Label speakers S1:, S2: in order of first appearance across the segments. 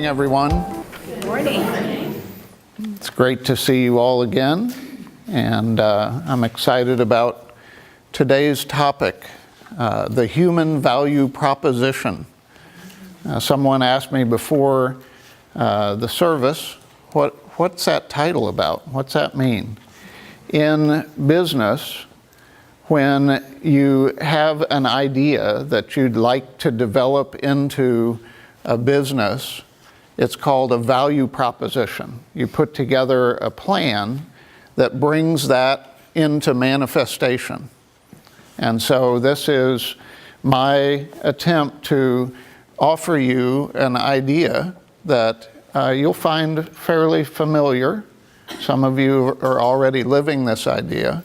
S1: morning, everyone.
S2: Good morning.
S1: It's great to see you all again, and I'm excited about today's topic, the human value proposition. Someone asked me before the service, what's that title about? What's that mean? In business, when you have an idea that you'd like to develop into a business, it's called a value proposition. You put together a plan that brings that into manifestation. And so this is my attempt to offer you an idea that you'll find fairly familiar. Some of you are already living this idea,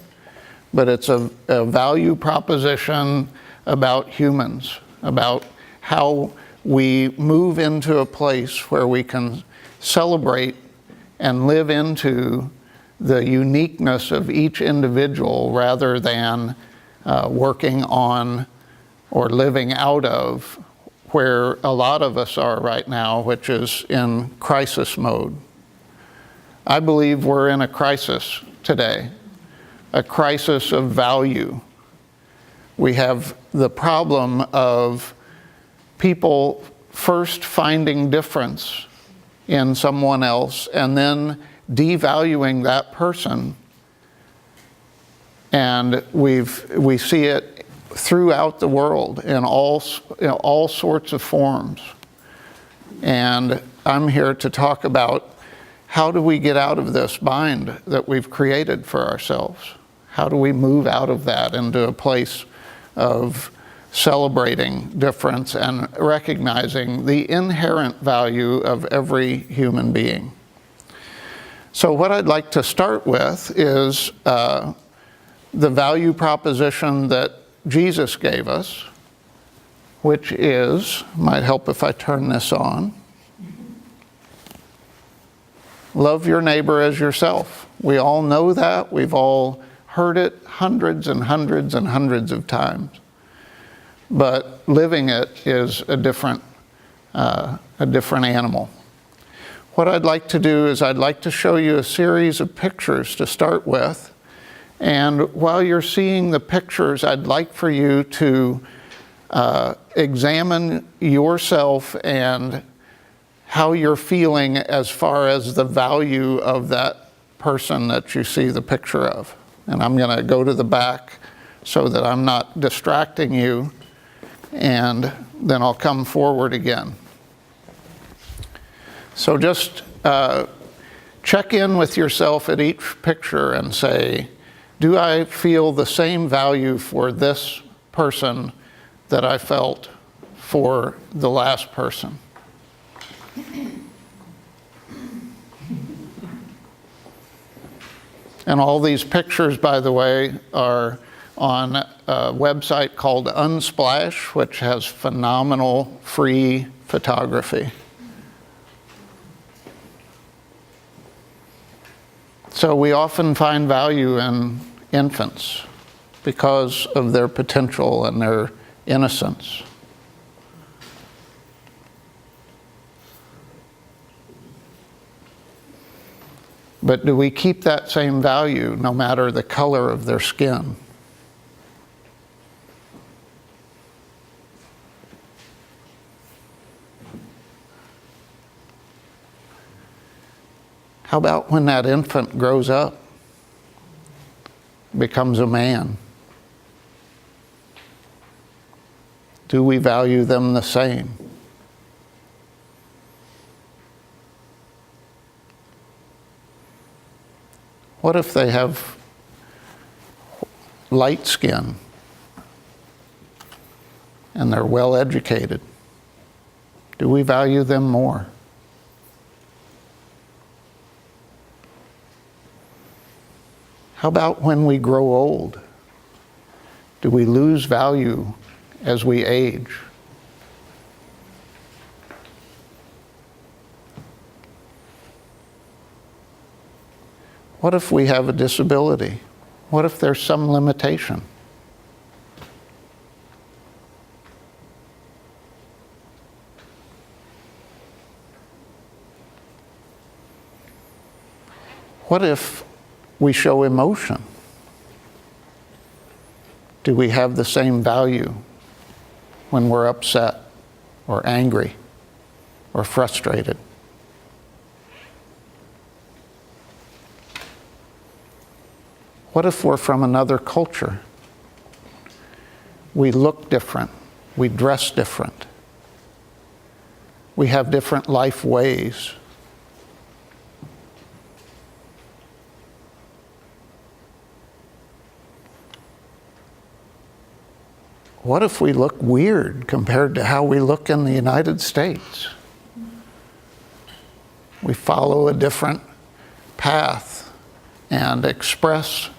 S1: but it's a value proposition about humans, about how we move into a place where we can celebrate and live into the uniqueness of each individual rather than working on or living out of where a lot of us are right now, which is in crisis mode. I believe we're in a crisis today, a crisis of value. We have the problem of people first finding difference in someone else and then devaluing that person. And we see it throughout the world in all sorts of forms. And I'm here to talk about how do we get out of this bind that we've created for ourselves? How do we move out of that into a place of celebrating difference and recognizing the inherent value of every human being? So what I'd like to start with is the value proposition that Jesus gave us, which is, might help if I turn this on, love your neighbor as yourself. We all know that. We've all heard it hundreds and hundreds and hundreds of times. But living it is a different animal. What I'd like to do is I'd like to show you a series of pictures to start with. And while you're seeing the pictures, I'd like for you to examine yourself and how you're feeling as far as the value of that person that you see the picture of. And I'm going to go to the back so that I'm not distracting you, and then I'll come forward again. So just check in with yourself at each picture and say, do I feel the same value for this person that I felt for the last person? And all these pictures, by the way, are on a website called Unsplash, which has phenomenal free photography. So we often find value in infants because of their potential and their innocence. But do we keep that same value no matter the color of their skin? How about when that infant grows up, becomes a man? Do we value them the same? What if they have light skin and they're well educated? Do we value them more? How about when we grow old? Do we lose value as we age? What if we have a disability? What if there's some limitation? What if we show emotion? Do we have the same value when we're upset or angry or frustrated? What if we're from another culture? We look different. We dress different. We have different life ways. What if we look weird compared to how we look in the United States? We follow a different path and express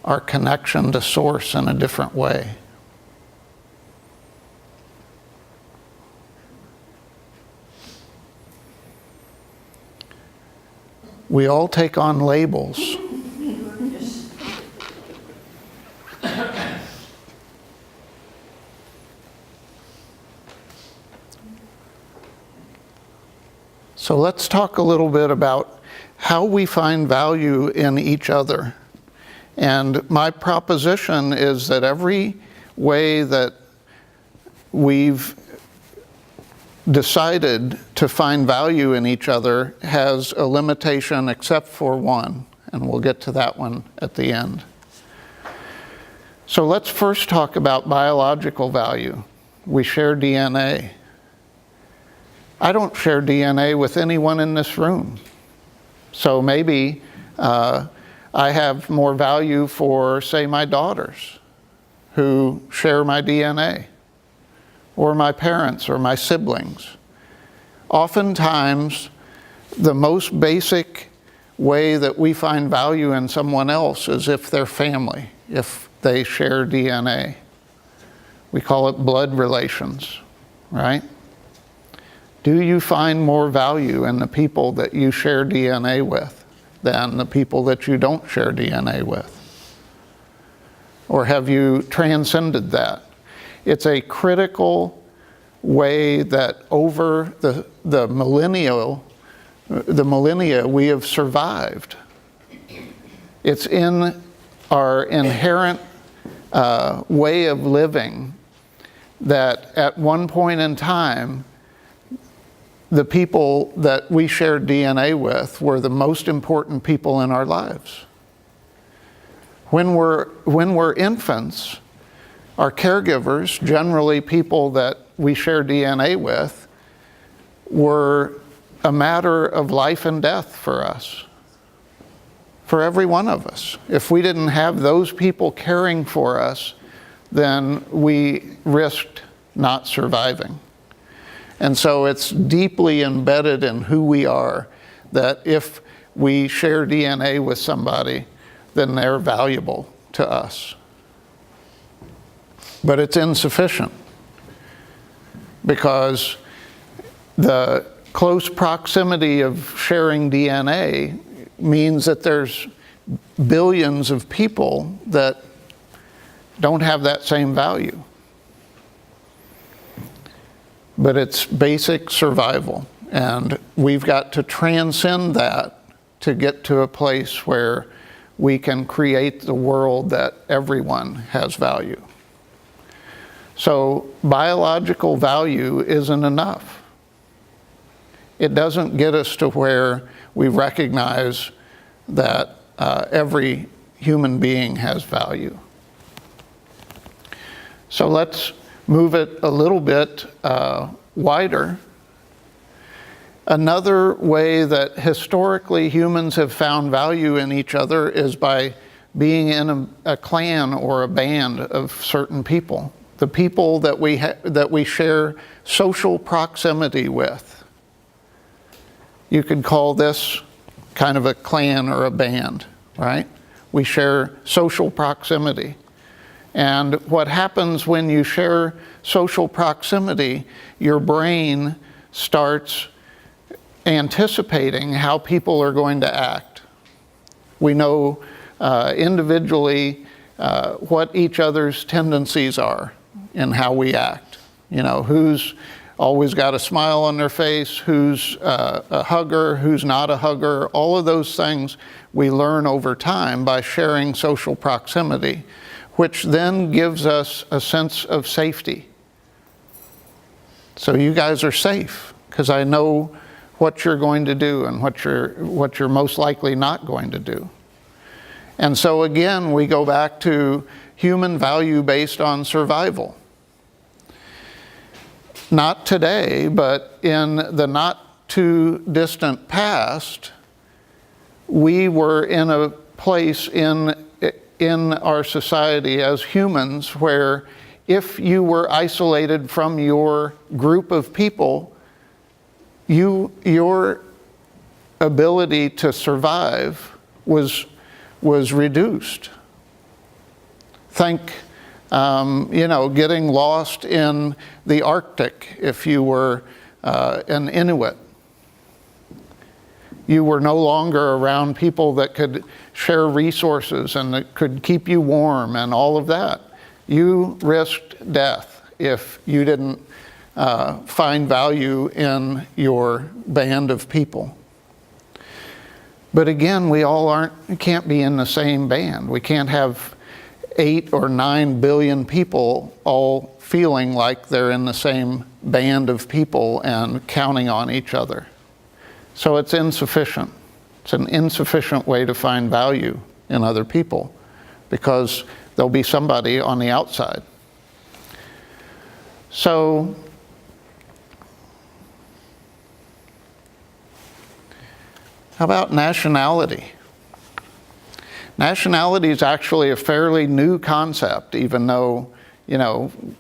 S1: our connection to Source in a different way. We all take on labels. So let's talk a little bit about how we find value in each other. And my proposition is that every way that we've decided to find value in each other has a limitation except for one, and we'll get to that one at the end. So let's first talk about biological value. We share DNA. I don't share DNA with anyone in this room. So maybe I have more value for, say, my daughters who share my DNA, or my parents or my siblings. Oftentimes, the most basic way that we find value in someone else is if they're family, if they share DNA. We call it blood relations, right? Do you find more value in the people that you share DNA with than the people that you don't share DNA with? Or have you transcended that? It's a critical way that over the millennia we have survived. It's in our inherent way of living that at one point in time, the people that we shared DNA with were the most important people in our lives. When we're infants, our caregivers, generally people that we share DNA with, were a matter of life and death for us, for every one of us. If we didn't have those people caring for us, then we risked not surviving. And so it's deeply embedded in who we are that if we share DNA with somebody, then they're valuable to us. But it's insufficient because the close proximity of sharing DNA means that there's billions of people that don't have that same value. But it's basic survival, and we've got to transcend that to get to a place where we can create the world that everyone has value. So biological value isn't enough. It doesn't get us to where we recognize that every human being has value. So let's move it a little bit wider. Another way that historically humans have found value in each other is by being in a clan or a band of certain people. The people that we share social proximity with. You could call this kind of a clan or a band, right? We share social proximity. And what happens when you share social proximity, your brain starts anticipating how people are going to act. We know individually what each other's tendencies are in how we act. You know, who's always got a smile on their face, who's a hugger, who's not a hugger. All of those things we learn over time by sharing social proximity, which then gives us a sense of safety. So you guys are safe because I know what you're going to do and what you're most likely not going to do. And so again, we go back to human value based on survival. Not today, but in the not too distant past, we were in a place in our society as humans where if you were isolated from your group of people, your ability to survive was reduced. Think, getting lost in the Arctic if you were an Inuit. You were no longer around people that could share resources and that could keep you warm and all of that. You risked death if you didn't find value in your band of people. But again, we can't be in the same band. We can't have 8 or 9 billion people all feeling like they're in the same band of people and counting on each other. So it's insufficient. It's an insufficient way to find value in other people because there'll be somebody on the outside. So how about nationality? Nationality is actually a fairly new concept, even though,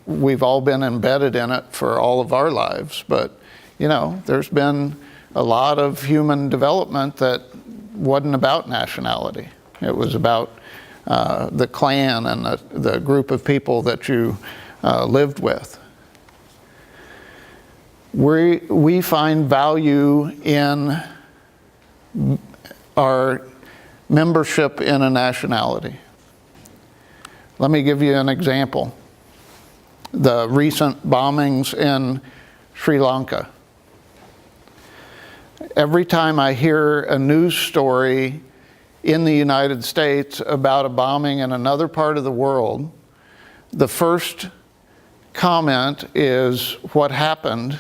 S1: we've all been embedded in it for all of our lives. But, there's been a lot of human development that wasn't about nationality. It was about the clan and the group of people that you lived with. We find value in our membership in a nationality. Let me give you an example. The recent bombings in Sri Lanka. Every time I hear a news story in the United States about a bombing in another part of the world, the first comment is what happened,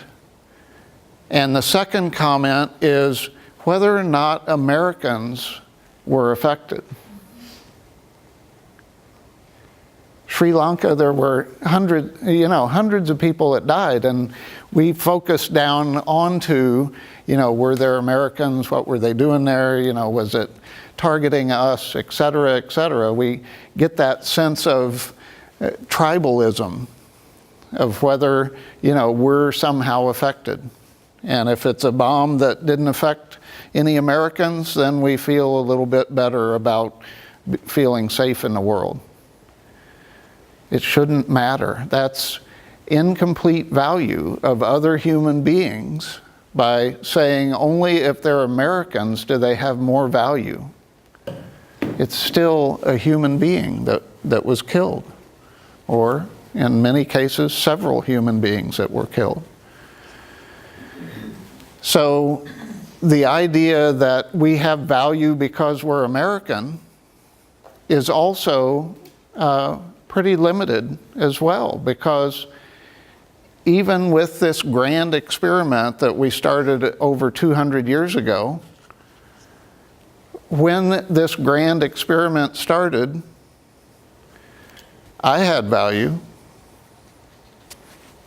S1: and the second comment is whether or not Americans were affected. Sri Lanka, there were hundreds of people that died, and we focused down onto, were there Americans? What were they doing there? Was it targeting us, et cetera, et cetera. We get that sense of tribalism, of whether, we're somehow affected. And if it's a bomb that didn't affect any Americans, then we feel a little bit better about feeling safe in the world. It shouldn't matter. That's incomplete value of other human beings by saying only if they're Americans do they have more value. It's still a human being that was killed, or in many cases, several human beings that were killed. So the idea that we have value because we're American is also pretty limited as well, because even with this grand experiment that we started over 200 years ago, when this grand experiment started, I had value.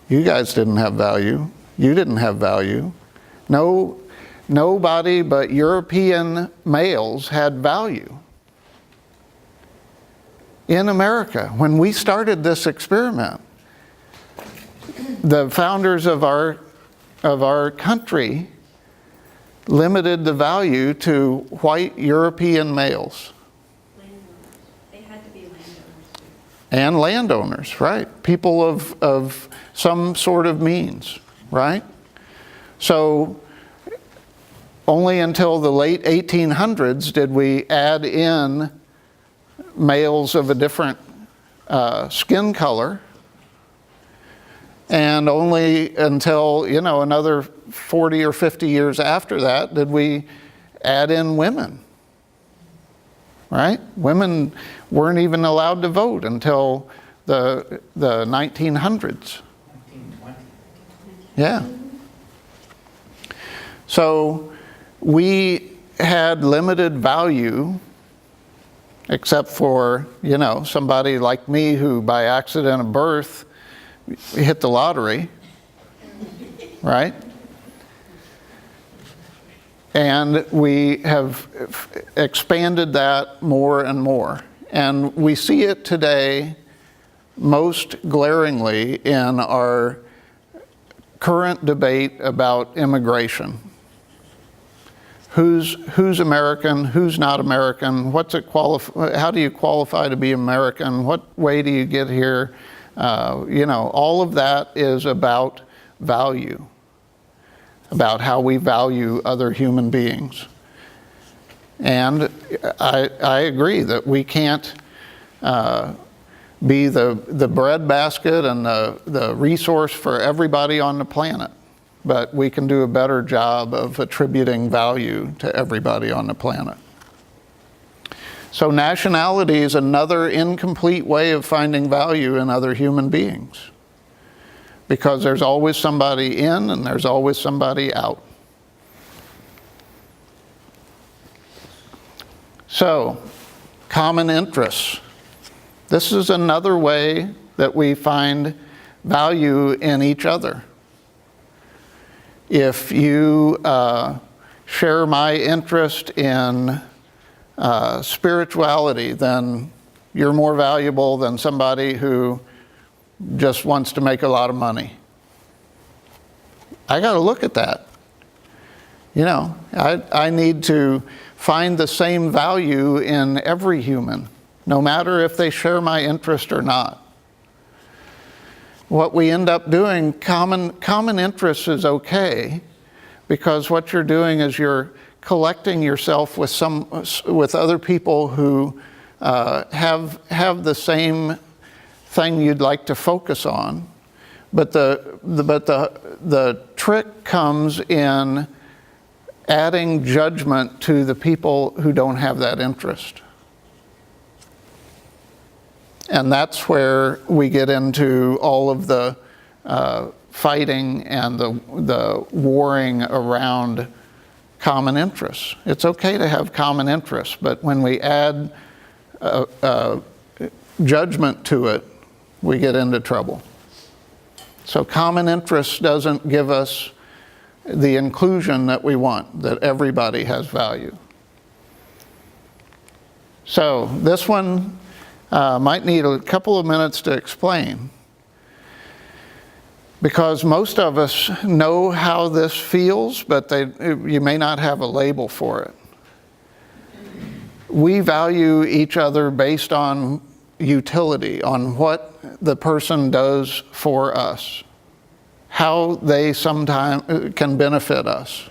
S1: You guys didn't have value. You didn't have value. Nobody but European males had value. In America, when we started this experiment, the founders of our country limited the value to white European males.
S2: They had to be landowners.
S1: And landowners, right? People of some sort of means, right? So only until the late 1800s did we add in males of a different skin color. And only until, another 40 or 50 years after that did we add in women. Right? Women weren't even allowed to vote until the 1900s.
S3: 1920.
S1: Yeah. So we had limited value, except for, somebody like me who by accident of birth hit the lottery, right? And we have expanded that more and more. And we see it today most glaringly in our current debate about immigration. Who's American, who's not American, how do you qualify to be American, what way do you get here? All of that is about value, about how we value other human beings. And I agree that we can't be the breadbasket and the resource for everybody on the planet, but we can do a better job of attributing value to everybody on the planet. So nationality is another incomplete way of finding value in other human beings, because there's always somebody in and there's always somebody out. So, common interests. This is another way that we find value in each other. If you share my interest in spirituality, then you're more valuable than somebody who just wants to make a lot of money. I got to look at that. I need to find the same value in every human, no matter if they share my interest or not. What we end up doing, common interest is okay, because what you're doing is you're collecting yourself with other people who have the same thing you'd like to focus on, but the trick comes in adding judgment to the people who don't have that interest. And that's where we get into all of the fighting and the warring around common interests. It's okay to have common interests, but when we add judgment to it, we get into trouble. So common interest doesn't give us the inclusion that we want, that everybody has value. So this one might need a couple of minutes to explain, because most of us know how this feels, but you may not have a label for it. We value each other based on utility, on what the person does for us, how they sometimes can benefit us.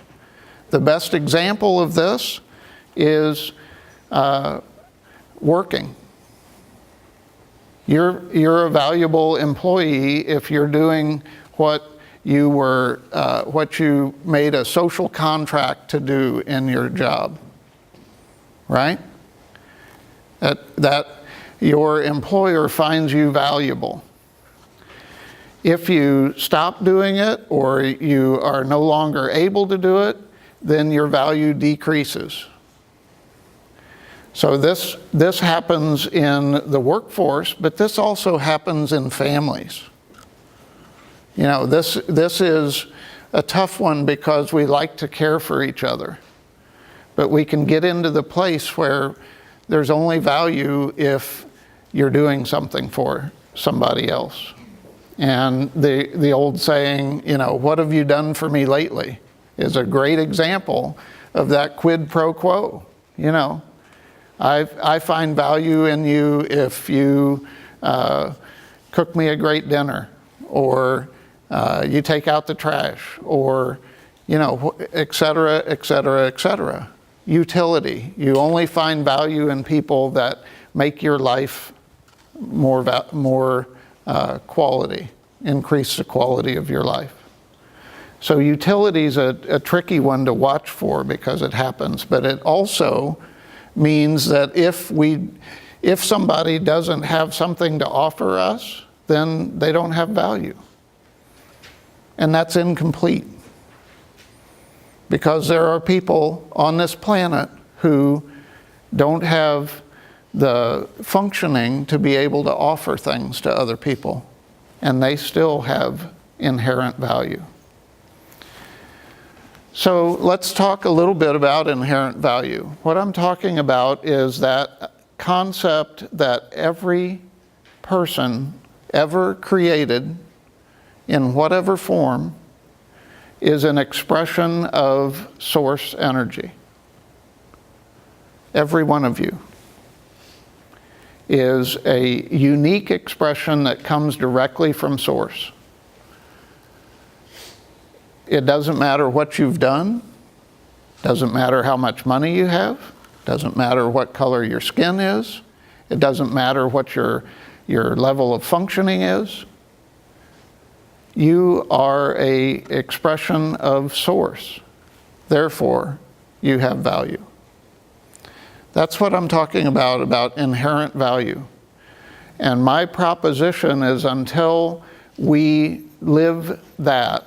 S1: The best example of this is working. You're a valuable employee if you're doing what you made a social contract to do in your job, right? That your employer finds you valuable. If you stop doing it or you are no longer able to do it, then your value decreases. So this happens in the workforce, but this also happens in families. This is a tough one because we like to care for each other. But we can get into the place where there's only value if you're doing something for somebody else. And the old saying, what have you done for me lately, is a great example of that quid pro quo. I find value in you if you cook me a great dinner, or you take out the trash, or, et cetera, et cetera, et cetera. Utility. You only find value in people that make your life more quality, increase the quality of your life. So utility is a tricky one to watch for because it happens, but it also means that if somebody doesn't have something to offer us, then they don't have value. And that's incomplete. Because there are people on this planet who don't have the functioning to be able to offer things to other people, and they still have inherent value. So let's talk a little bit about inherent value. What I'm talking about is that concept that every person ever created in whatever form is an expression of source energy. Every one of you is a unique expression that comes directly from source. It doesn't matter what you've done, doesn't matter how much money you have, doesn't matter what color your skin is, it doesn't matter what your level of functioning is. You are an expression of source. Therefore, you have value. That's what I'm talking about inherent value. And my proposition is until we live that,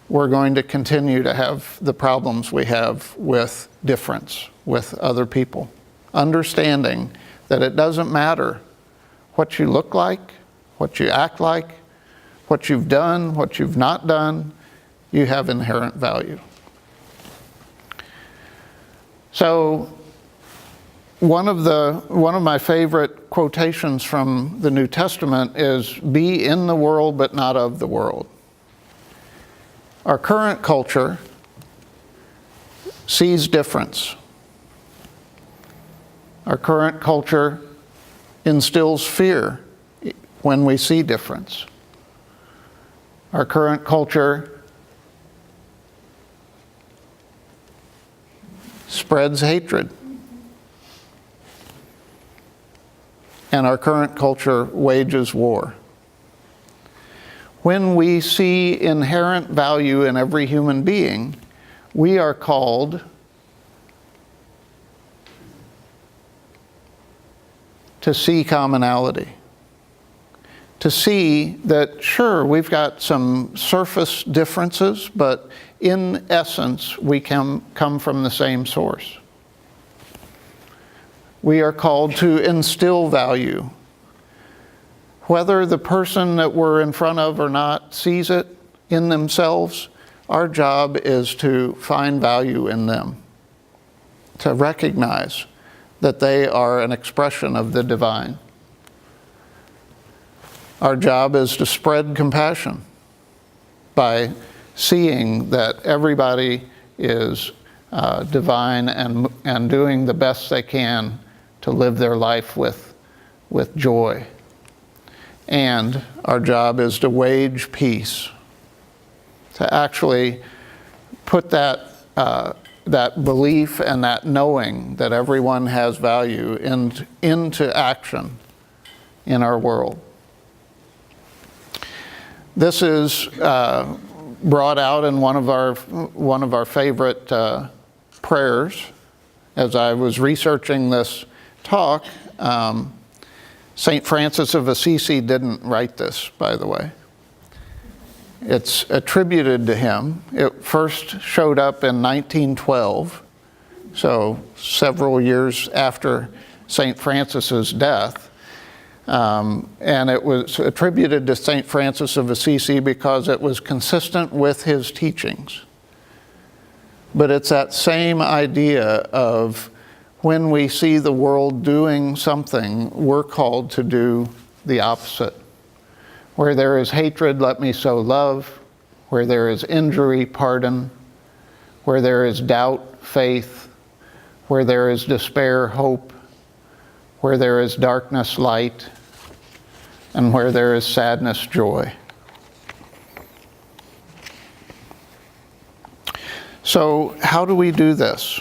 S1: we're going to continue to have the problems we have with difference with other people. Understanding that it doesn't matter what you look like, what you act like, what you've done, what you've not done, you have inherent value. So one of my favorite quotations from the New Testament is, "Be in the world but not of the world." Our current culture sees difference. Our current culture instills fear when we see difference. Our current culture spreads hatred. And our current culture wages war. When we see inherent value in every human being, we are called to see commonality. To see that, sure, we've got some surface differences, but in essence, we come from the same source. We are called to instill value. Whether the person that we're in front of or not sees it in themselves, our job is to find value in them, to recognize that they are an expression of the divine. Our job is to spread compassion by seeing that everybody is divine and doing the best they can to live their life with joy. And our job is to wage peace, to actually put that belief and that knowing that everyone has value into action in our world. This is brought out in one of our favorite prayers. As I was researching this talk, St. Francis of Assisi didn't write this, by the way. It's attributed to him. It first showed up in 1912, so several years after St. Francis's death. And it was attributed to St. Francis of Assisi because it was consistent with his teachings. But it's that same idea of when we see the world doing something, we're called to do the opposite. Where there is hatred, let me sow love. Where there is injury, pardon. Where there is doubt, faith. Where there is despair, hope. Where there is darkness, light. And where there is sadness, joy. So how do we do this?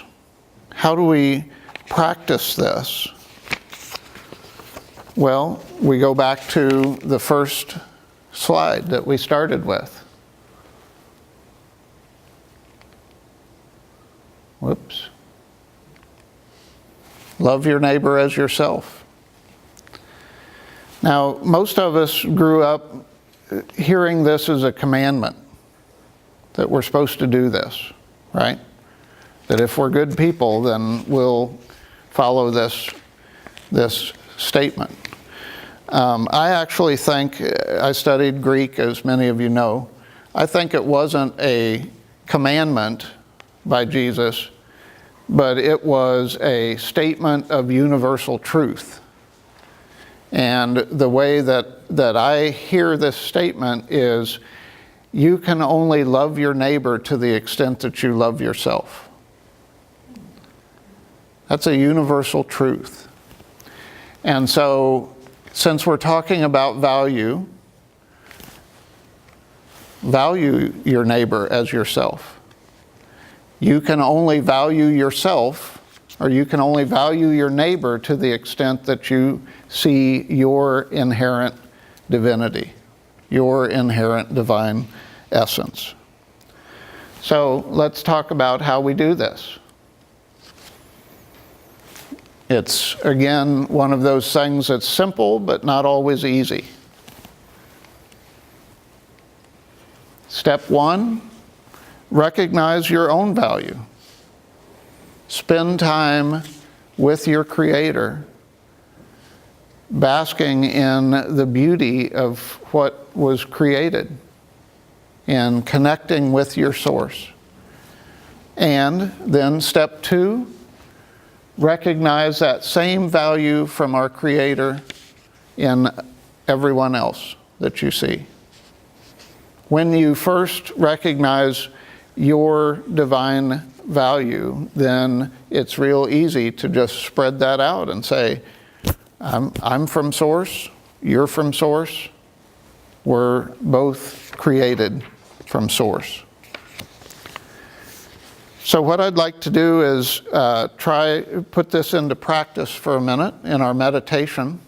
S1: How do we practice this? Well, we go back to the first slide that we started with. Whoops. Love your neighbor as yourself. Now, most of us grew up hearing this as a commandment, that we're supposed to do this, right? That if we're good people, then we'll follow this statement. I actually think, I studied Greek, as many of you know. I think it wasn't a commandment by Jesus, but it was a statement of universal truth. And the way that I hear this statement is, you can only love your neighbor to the extent that you love yourself. That's a universal truth. And so, since we're talking about value your neighbor as yourself. You can only value yourself, or you can only value your neighbor to the extent that you see your inherent divinity, your inherent divine essence. So let's talk about how we do this. It's, again, one of those things that's simple but not always easy. Step one, recognize your own value. Spend time with your Creator, basking in the beauty of what was created and connecting with your source. And then step two, recognize that same value from our Creator in everyone else that you see. When you first recognize your divine value, then it's real easy to just spread that out and say, I'm from Source, you're from Source, we're both created from Source. So what I'd like to do is put this into practice for a minute in our meditation.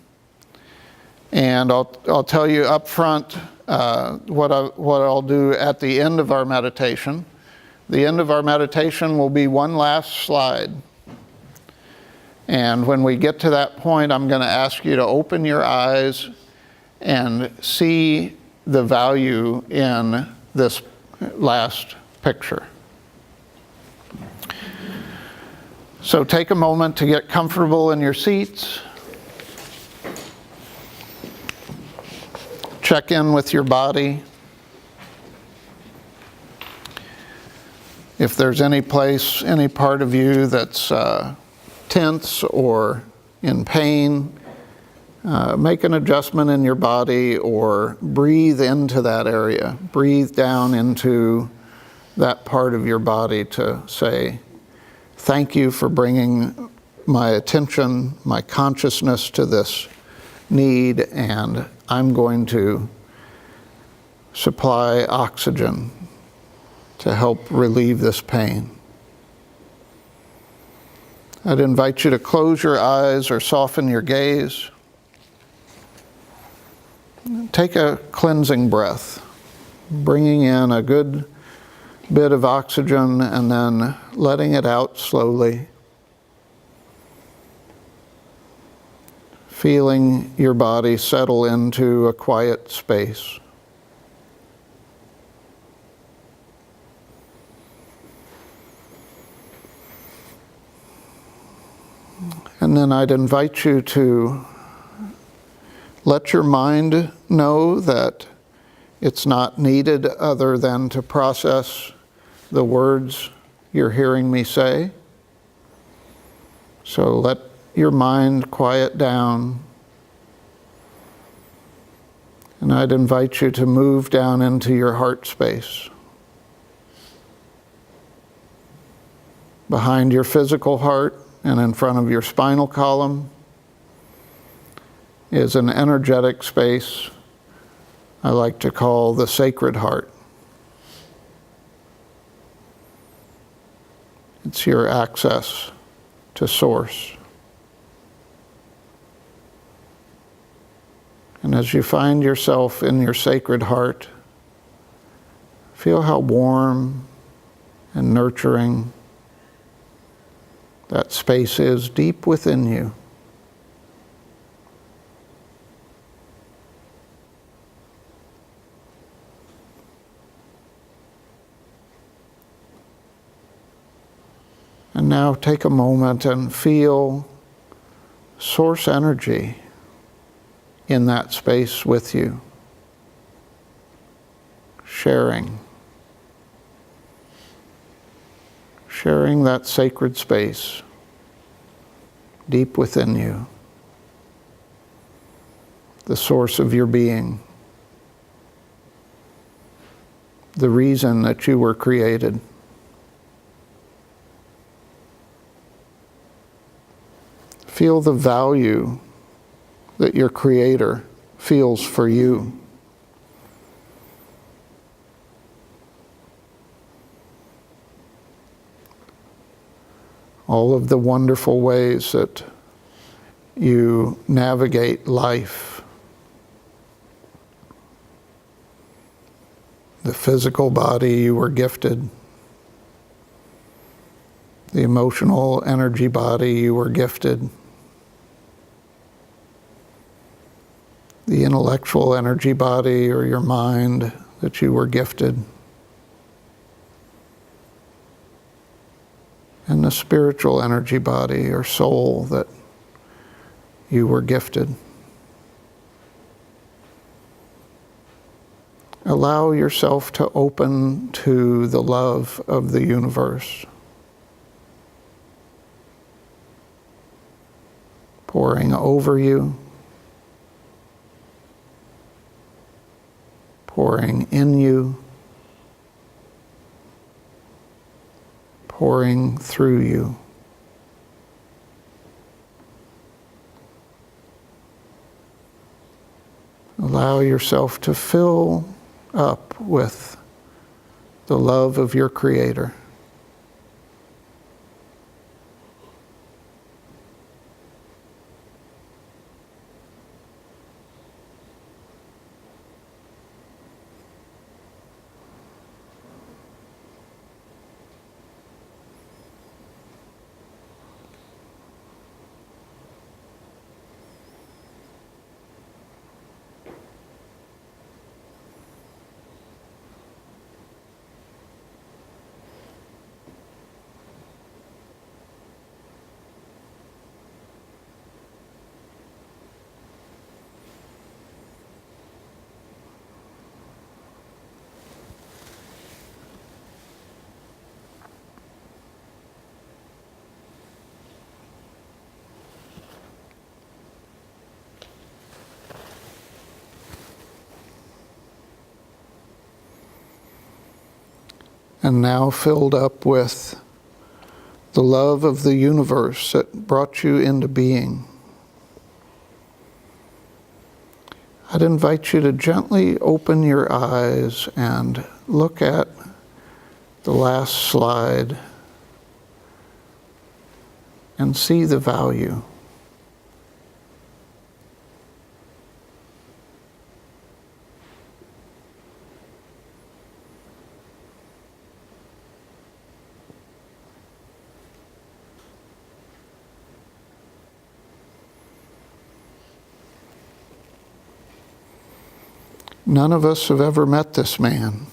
S1: And I'll tell you up front what I'll do at the end of our meditation. The end of our meditation will be one last slide. And when we get to that point, I'm going to ask you to open your eyes and see the value in this last picture. So take a moment to get comfortable in your seats. Check in with your body. If there's any place, any part of you that's tense or in pain, make an adjustment in your body or breathe into that area. Breathe down into that part of your body to say, thank you for bringing my attention, my consciousness to this need, and I'm going to supply oxygen to help relieve this pain. I'd invite you to close your eyes or soften your gaze. Take a cleansing breath, bringing in a good bit of oxygen and then letting it out slowly. Feeling your body settle into a quiet space. And then I'd invite you to let your mind know that it's not needed other than to process the words you're hearing me say. So let your mind quiet down. And I'd invite you to move down into your heart space. Behind your physical heart and in front of your spinal column is an energetic space I like to call the sacred heart. It's your access to Source. And as you find yourself in your sacred heart, feel how warm and nurturing that space is deep within you. And now take a moment and feel source energy in that space with you, sharing that sacred space deep within you, the source of your being, the reason that you were created. Feel the value that your Creator feels for you. All of the wonderful ways that you navigate life. The physical body you were gifted. The emotional energy body you were gifted. The intellectual energy body or your mind that you were gifted. And the spiritual energy body or soul that you were gifted. Allow yourself to open to the love of the universe, pouring over you, pouring in you, pouring through you. Allow yourself to fill up with the love of your Creator. And now filled up with the love of the universe that brought you into being, I'd invite you to gently open your eyes and look at the last slide and see the value. None of us have ever met this man.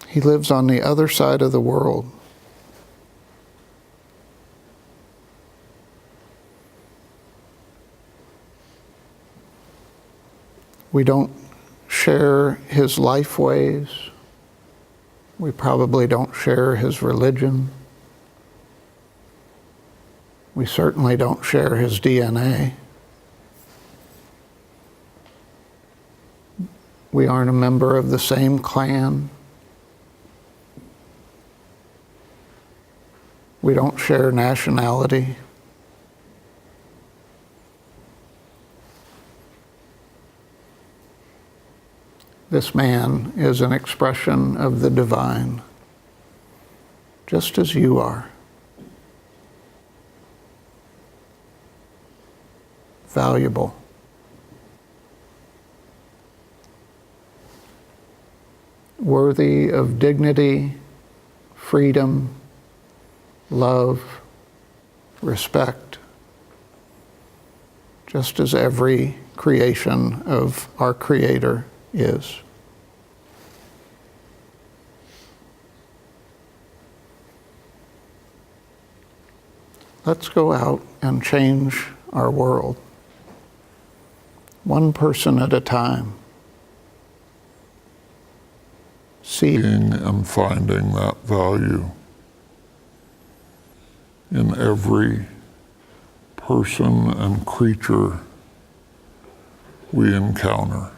S1: He lives on the other side of the world. We don't share his life ways. We probably don't share his religion. We certainly don't share his DNA. We aren't a member of the same clan. We don't share nationality. This man is an expression of the divine, just as you are. valuable. Worthy of dignity, freedom, love, respect, just as every creation of our Creator is. Let's go out and change our world, one person at a time.
S3: Seeing and finding that value in every person and creature we encounter.